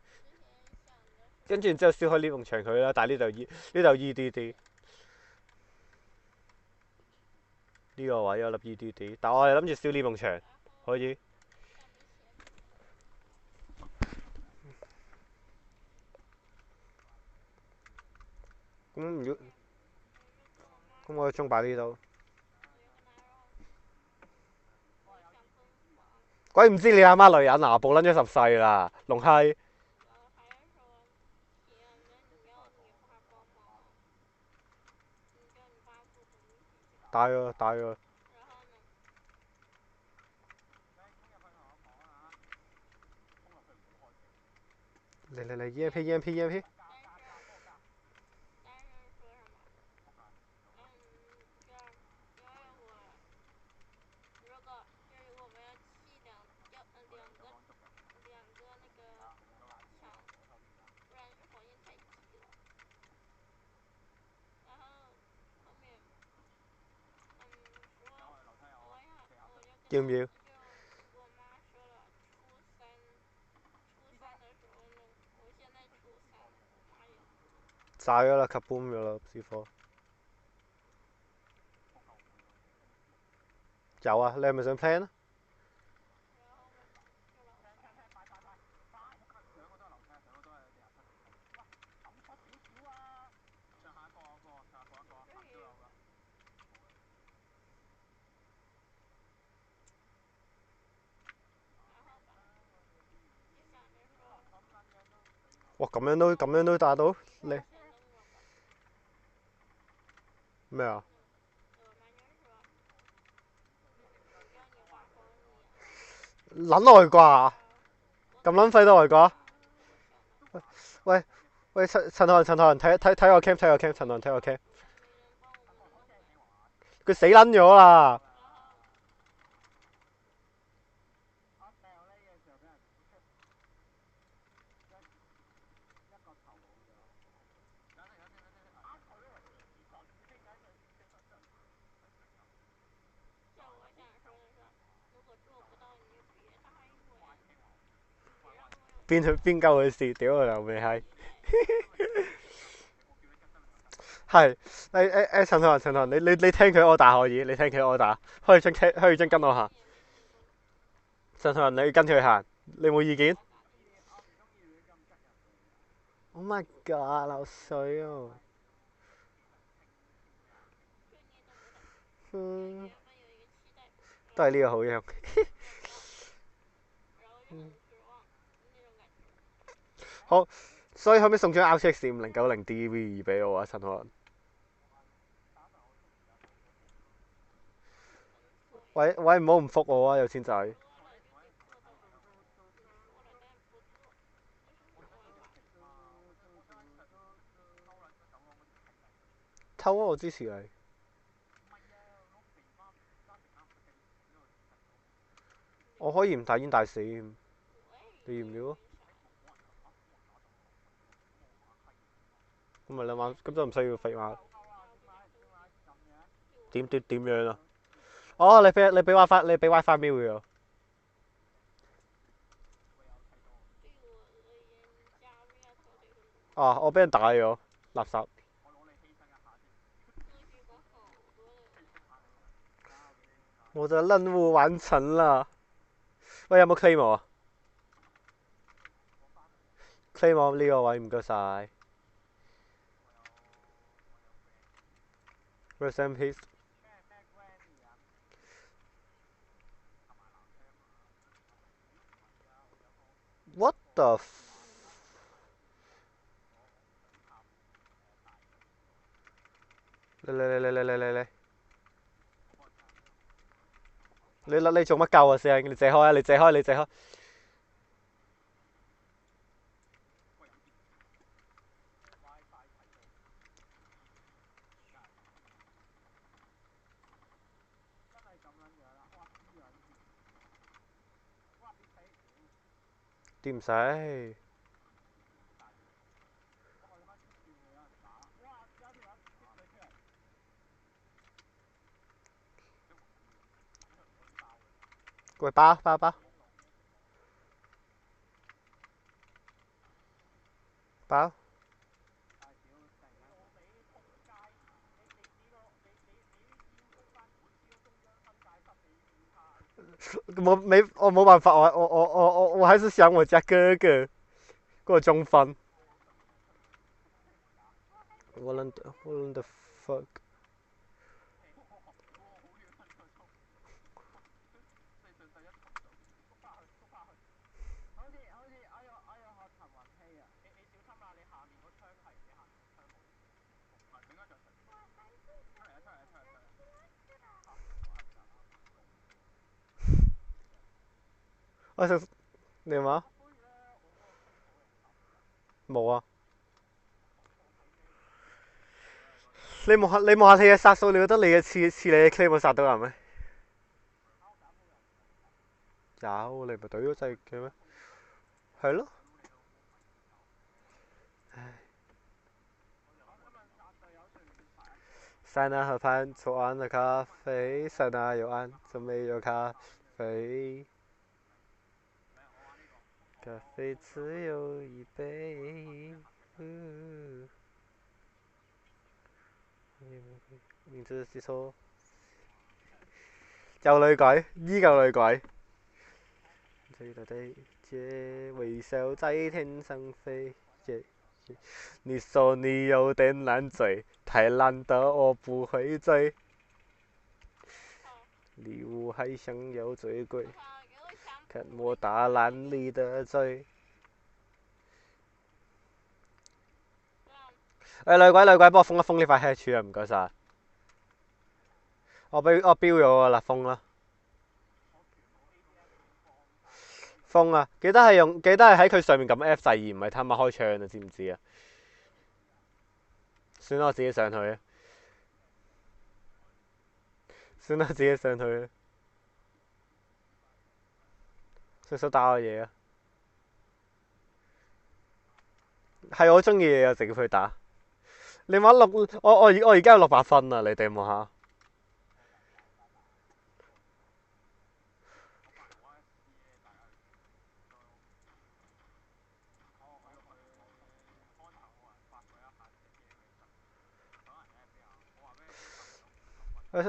跟住然之後燒開呢埲牆佢啦，但係呢度 EDD。呢個位有粒 EDD，但我係諗住燒呢埲牆，可以。咁我個鐘擺呢度。鬼唔知你阿媽女人啊，暴撚咗10世啦，龍閪。大啊！嚟 EMP。要唔要？炸咗啦 ，kaboom 咗啦，C4。有啊，你係咪想 plan 啊？哇，咁樣都打到你咩啊？撚外掛，咁撚廢都外掛？喂喂，陳浩人睇我 cam，陳浩人睇我 cam，佢死撚咗啦！邊鳩佢事？屌佢老味閪！係陳浩人，你聽佢我打可以，你聽佢我打，可以將跟我行。陳浩人，你跟佢行，你冇意見 ？Oh my god，流水啊！都係呢個好樣。好，所以可唔可以送張 RTX 5090 DV2俾我啊，陳浩人？喂，唔好唔覆我啊，有錢仔！偷啊！我支持你。我可以唔帶煙帶死，你要唔要啊？咁咪咁就唔需要廢話。點樣啊？哦，你俾 WiFi 秒佢啊！啊，我俾人打咗，垃圾！我的任務完成了。喂，有冇 claim 我啊？claim 我呢個位唔該晒。Rest in peace。What the？嚟！你做乜鳩啊？師兄，你借開啊！你借開！點唔使？喂，包！我冇辦法，我還是想我家哥哥嗰個中分。我撚 the fuck？我想你話冇啊？你望下你嘅殺數，你覺得你嘅似你嘅 claim 殺到人咩？有，你唔係懟咗掣嘅咩？係咯。塞納河畔左岸的咖啡，塞納右岸就沒有咖啡。咖啡只有一杯。名字是錯。有女鬼，依舊女鬼。最大的姐微笑在天上飛。你說你有點爛醉，太爛得我不會醉。禮物還想要最貴，看我打爛你的嘴。女鬼，幫我封一封呢塊 hatch 啊，唔該晒。我標咗㗎啦，封啦。封啊！記得係喺佢上面撳 F 掣，而唔係貪下開槍啊！知唔知啊？算啦，我自己上去啊！算啦，自己上去啊！叔叔打我嘢啊！係我中意嘅嘢，直接去打。你玩6，我而家有600分啊！你哋望下。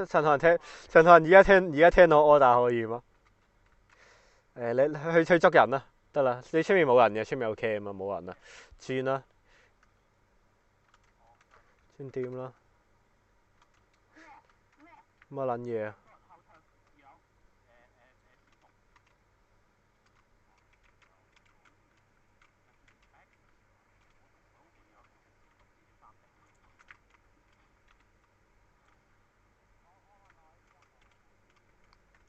陳浩人而家聽到我打可以嗎？你去捉人啦，得啦。你出面冇人嘅，出面有 cam 啊，冇人啊，轉啦，轉掂啦。乜撚嘢啊？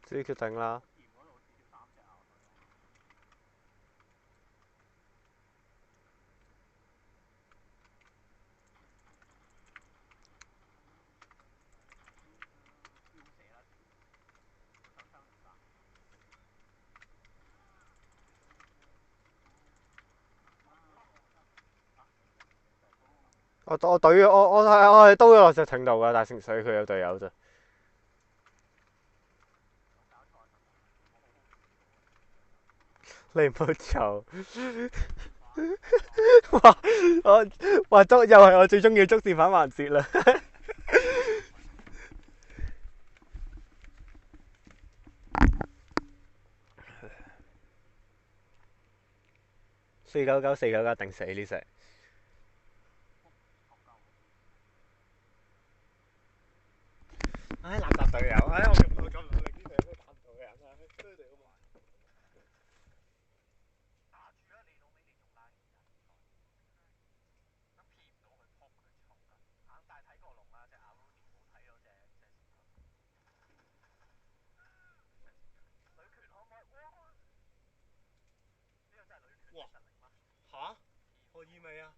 自己決定啦。我係刀咗落隻艇度㗎，但係水佢有隊友啫。你唔好嘈！哇！捉又係我最中意捉電反環節啦。499定死呢隻。唉，垃圾隊友，我咁努力，呢隊都打唔到人啊！衰隊好埋。哇！吓？可以未啊？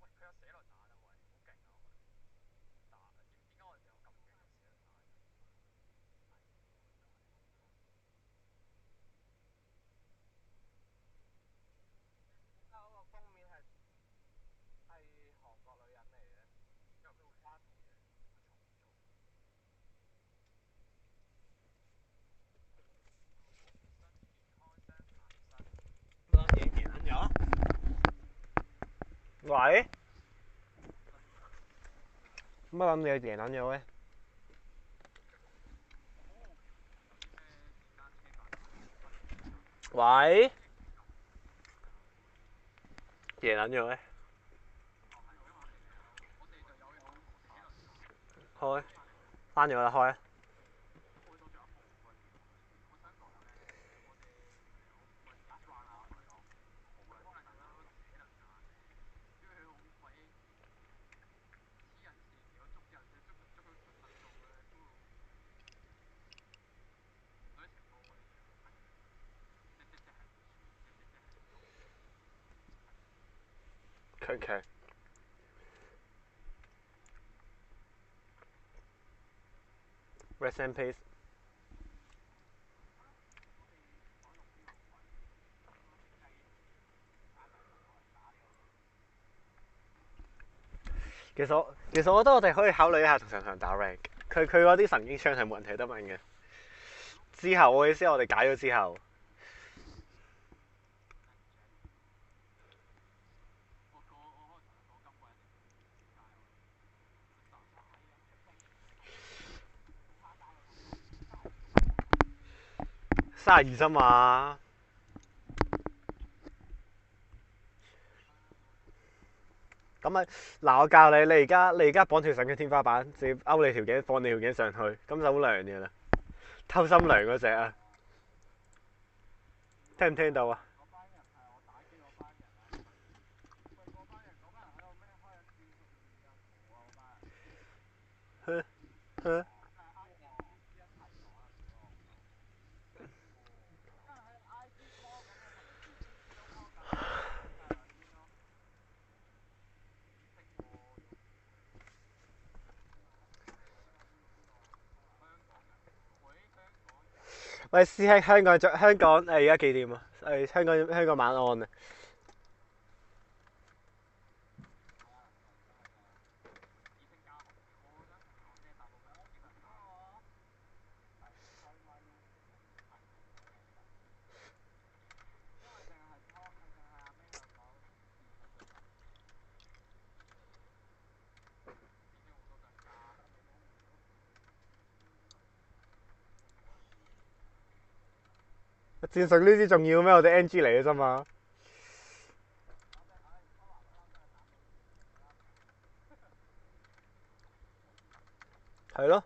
我想成。喂？乜撚嘢贏撚咗嘅？喂？贏撚咗嘅？開，翻咗啦，開啊！強強。Rest in peace。其實我覺得我哋可以考慮一下同上場打 rank。佢嗰啲神經槍係冇人睇得明嘅。之後我意思係我哋解咗之後，32啫嘛。咁咪嗱，我教你，你而家綁條繩嘅天花板，直接勾你條頸，放你條頸上去，咁就好涼嘅啦。偷心涼嗰隻啊，聽唔聽到啊？呵呵喂，師兄，香港而家幾點啊？香港晚安啊！戰術呢啲重要咩？我哋 NG 嚟嘅啫嘛。係咯，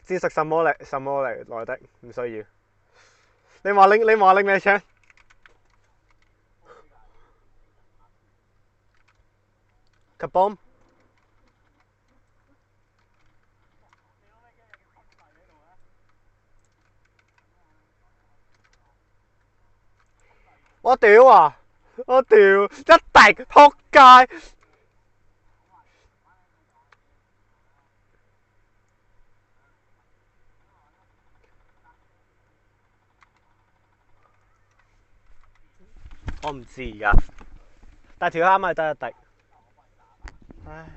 戰術什麼嚟的？唔需要。你話拎咩槍？及 bomb。我屌啊！我屌一滴撲街！我唔知而家，但條蝦咪得一滴。唉。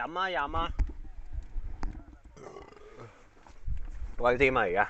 飲啊飲啊！喂點啊而家？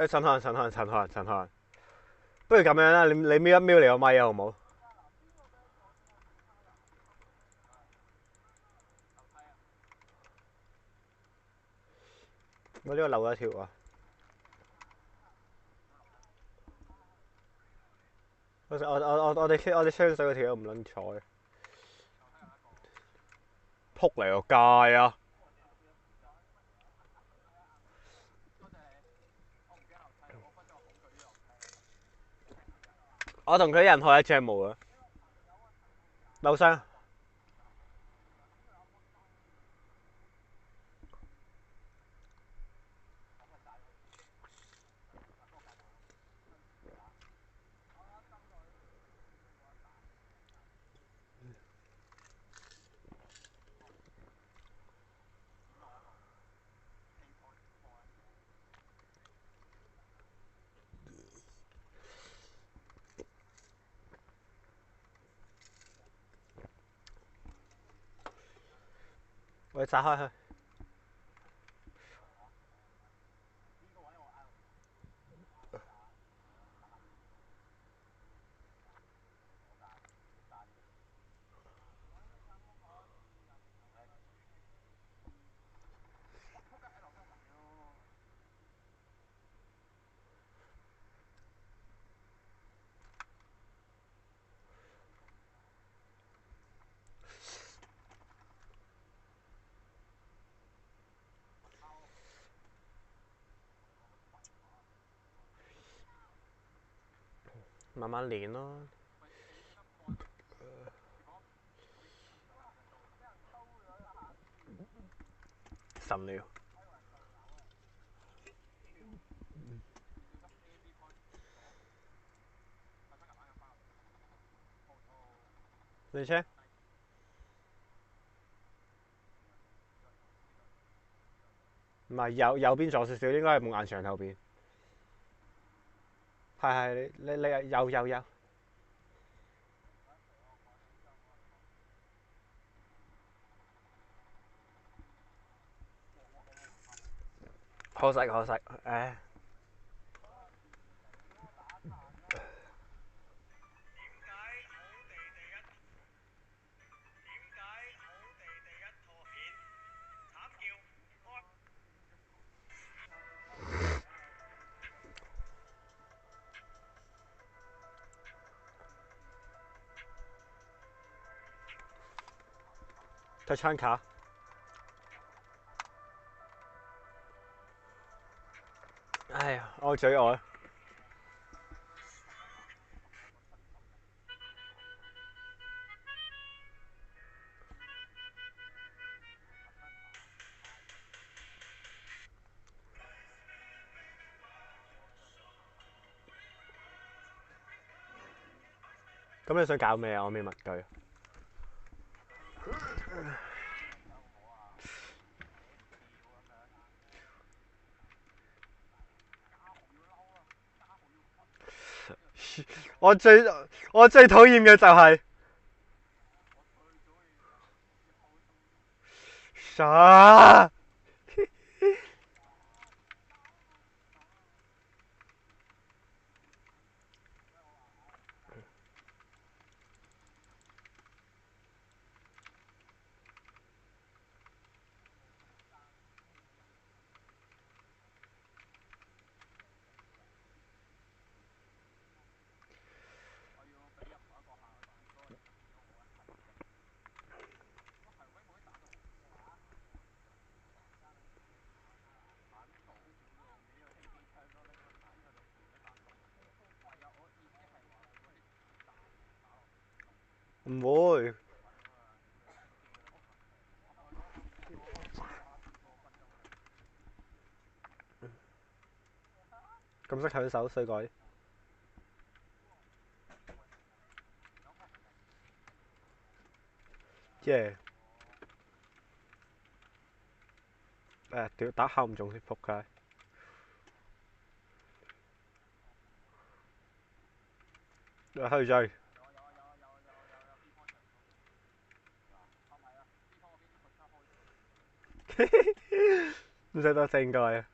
陳漢，不如咁樣啦，你瞄一瞄你個咪啊，好唔好？我呢個漏咗一條啊！我哋吹水嗰條都唔撚睬，撲嚟個街啊！我同佢一人開一隻毛啊！漏聲。我哋炸開佢。慢慢練咯。神了。你車？唔係右邊左少少，應該係木眼牆後邊。係你右。可惜，唉。睇槍卡。哎呀，我嘴愛。咁你想搞咩啊？我未問佢。我最討厭嘅就係、啥？唔會。咁識搶手衰鬼。耶！誒屌打敲唔中先，仆街。去追。唔使多應該啊。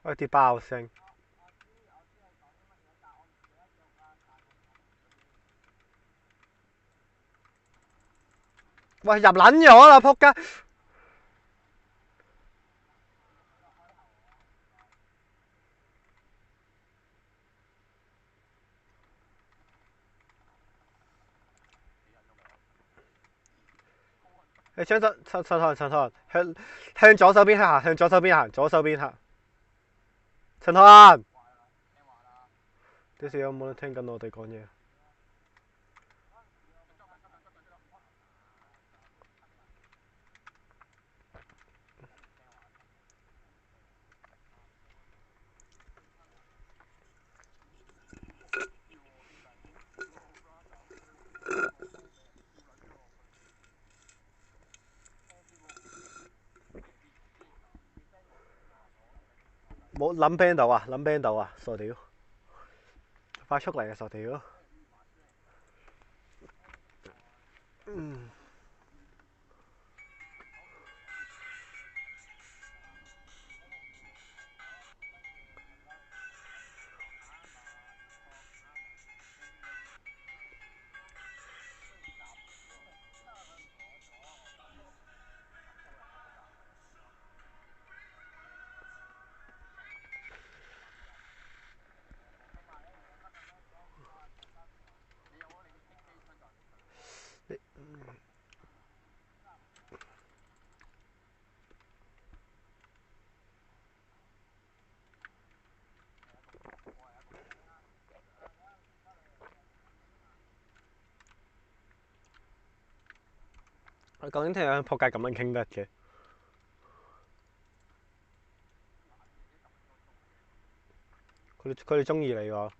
喂啲爆聲。喂入撚咗啦，仆街！你將陳唐向左手邊行，向左手邊行，左手邊行。陳唐，啲小友冇得聽緊我哋講嘢。冇諗 band 度啊，諗 band 度啊，傻屌！快速嚟啊，傻屌！我究竟聽日仆街咁樣傾得嘅？佢哋中意你喎。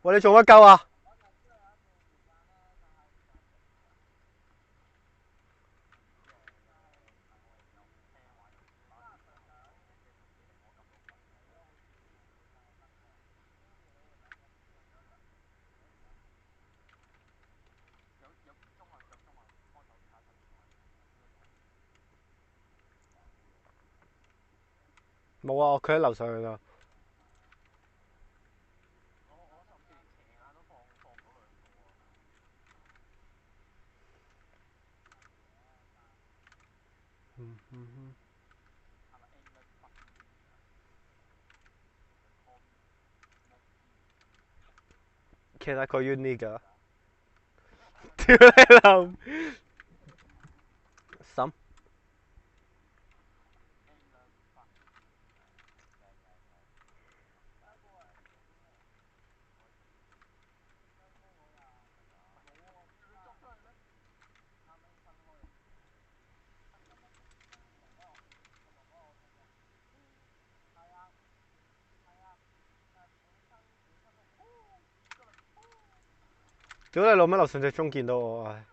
喂，你做乜鳩啊？冇啊，佢喺樓上㗎。其實佢要呢㗎。屌你老！心屌你老乜！樓上隻鐘見到我唉！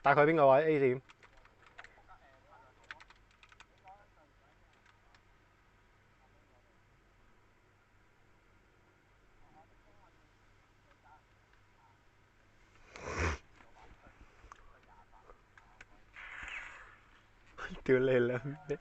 大概邊個位 A 點？屌你老味！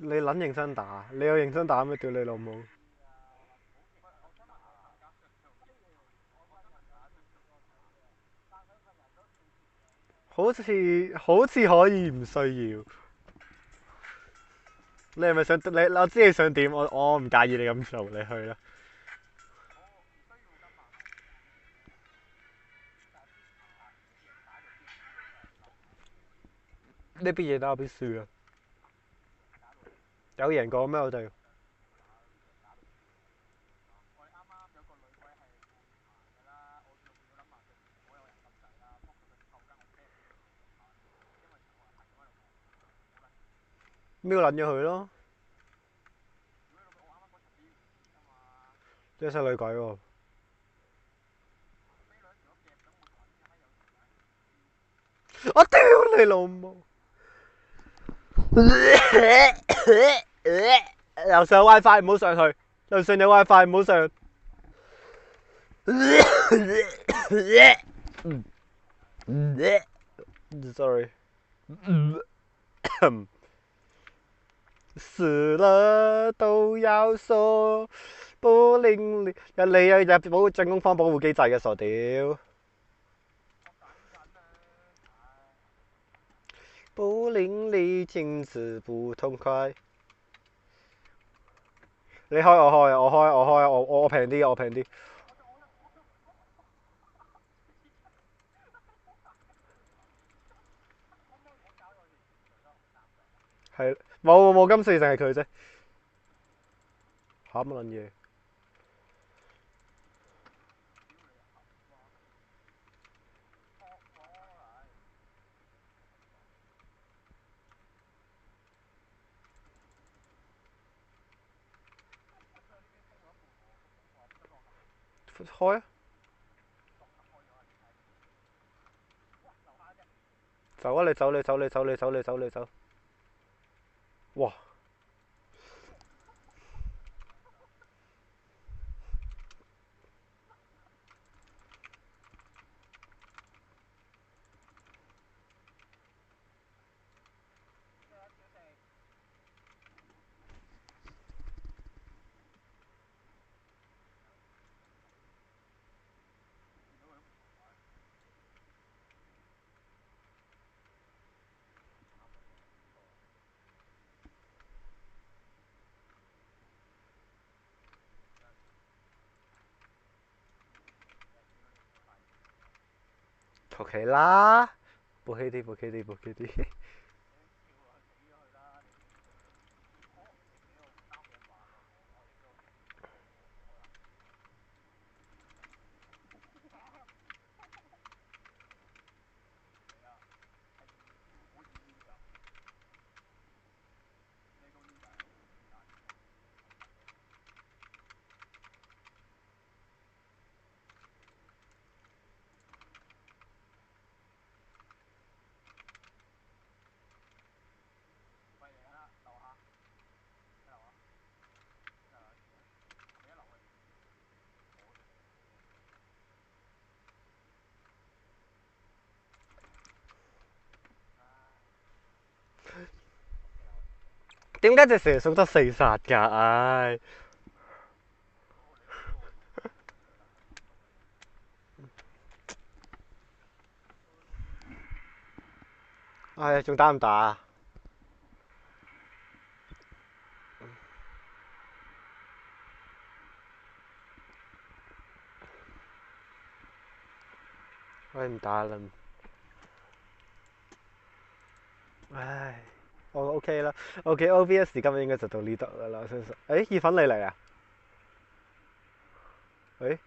你撚認真打，你有認真打咩？屌你老母！好似可以唔需要。你係咪想你？我知你想點，我唔介意你咁做，你去啦。呢邊嘢打我邊輸啊！有贏過咩？我哋瞄撚咗佢咯，一世女鬼喎！我屌你老母！又上 WiFi 唔好上去，又上有 WiFi 唔好上。Sorry。死了都要說，不令你有保進攻方保護機制嘅傻屌。不令你情字不痛快。你開我開我平啲我平啲。係冇今次淨係佢啫。嚇乜撚嘢？開啊！走啊！你走！哇！求其啦，部機啲。點解隻蛇叔得4殺㗎？唉！唉，仲打唔打啊？唉，唔打啦。唉，我 OK 啦。OK OBS 今日應該就到呢度㗎啦，相信。誒，意粉你嚟啊？誒？